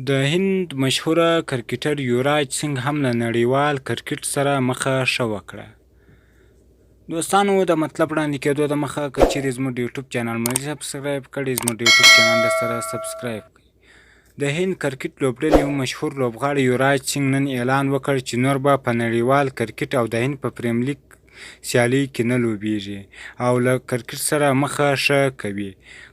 د هند مشهوره کرکټر یوراج سینګ هم له نړیوال کرکټ سره مخه ښه وکړه. دوستانو د مطلب وړاندې کېدو دمخه که چیرې زموږ د یوټیوب چینل مو سبسکرایب کړی زموږ د یوټیوب چینل سره سبسکرایب کړئ. د هند کرکټ لوبډلې مشهور لوبغاړی یوراج سینګ نن اعلان وکړ چې نور به په نړیوال کرکټ او د هند په پریمیر لیګ سیالۍ کې نه لوبیږي او له کرکټ سره مخه ښه کوي.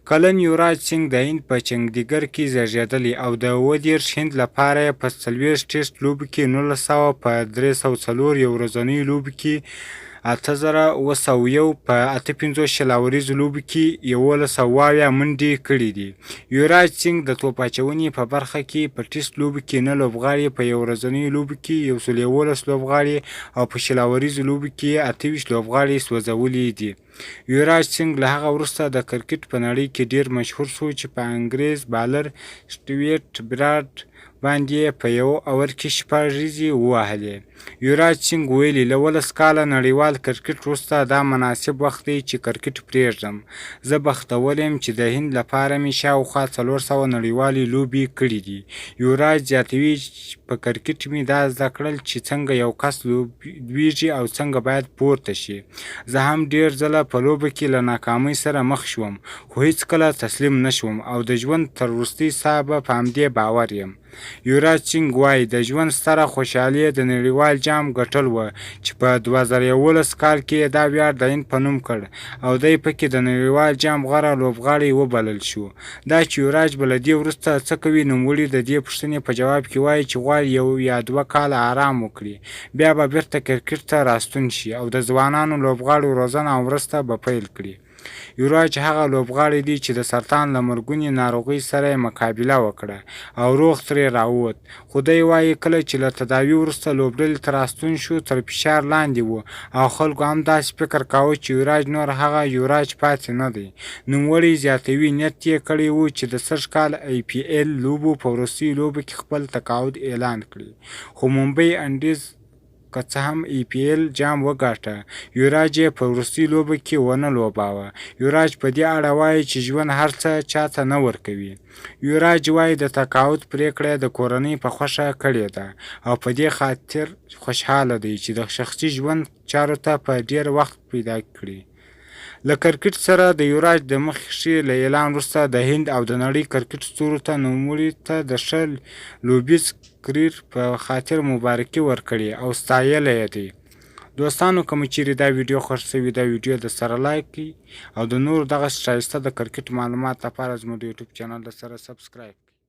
کلن یوراج سینګ د هند په چنډیګر کې زیږېدلی او د 27 هند لپاره یې په 40 ټیسټ لوبو کې 1900 په 304 یو ورځنیو لوبو کې 8201 په 58 شلاوریزو لوبو کې 1170 منډې کړې دي. یوراج سینګ د توپ اچونې په برخه کې په ټیسټ لوبو کې 9 لوبغاړي، په یو ورځنیو لوبو کې 111 لوبغاړي او په شلاوریزو لوبو کې 28 لوبغاړي سوځولي دي. یوراج سینګ له هغه وروسته د کرکټ په نړۍ کې ډیر مشهور شو چې په انګریز بالر سټیوارټ براډ باندې په یو اوور کې 6 ریزې ووهلې. یوراج سینګ ویلي له 19 کاله نړیوال کرکټ وروسته دا مناسب وخت دی چې کرکټ پرېږدم. زه بختور یم چې د هند لپاره مې شاوخوا 400 نړیوالې لوبې کړې دي. یوراج زیاتوي په کرکټ مې دا زده کړل چې څنګه یو کس لوبیږي او څنګه باید پورته شي. زه هم ډیر ځله په لوبه کې له ناکامۍ سره مخ شوم خو هیڅکله تسلیم نشوم او د ژوند تر وروستۍ ساه به په همدې باور یم. یوراج سینګ وایي د ژوند ستره خوشحالي د نړیوال جام ګټل وه چې په 2011 کال کې دا ویاړ د هند په نوم کړ او دی پکې د نړیوال جام غوره لوبغاړی وبلل شو. دا چې یوراج به له دې وروسته څه کوي، نوموړي د دې پوښتنې په جواب کې وایي چې غواړي 1 یا 2 کاله آرام وکړي، بیا به بیرته کرکټ ته راستون شي او د ځوانانو لوبغاړو روزنه او مرسته به پیل کړي. یوراج هغه لوبغاړی دی چې د سرطان له مرګونې ناروغۍ سره یې مقابله وکړه او روغ ترې راووت، خو دی وایي کله چې له تداوي وروسته لوبډلې ته راستون شو تر فشار لاندې و او خلکو هم داسې فکر کاوه چې یوراج نور هغه یوراج پاتې نه دی. نوموړی زیاتوي نیت یې کړی و چې د 30 کال IPL لوبو په وروستیو لوبو کې خپل تقاعد اعلان کړي، خو ممبۍ انډیز که څه هم EPL جام وګاټه، یوراج یې په وروستۍ لوبه کې ونه لوباوه. یوراج په دې اړه وایي چې ژوند هر څه چاته نه ورکوي. یوراج وایي د تقاعد پریکړه د کورنۍ په خوښه کړې ده او په دې خاطر خوشحاله دی چې د شخصي ژوند چارو ته په ډیر وخت پیدا کړي. له کرکټ سره د یوراج د مخکې له اعلان وروسته د هند او د نړۍ کرکټ ستورو ته نوموړي ته د ښه لوبیز کریر په خاطر مبارکي ورکړې او ستایلی یې دی. دوستانو که مو چیرې دا ویډیو خوښ شوي دا ویډیو د سره لایک کړئ او د نور دغه ښایسته د کرکټ معلومات لپاره زموږ د یوټیوب چینل سره سبسکرایب کړئ.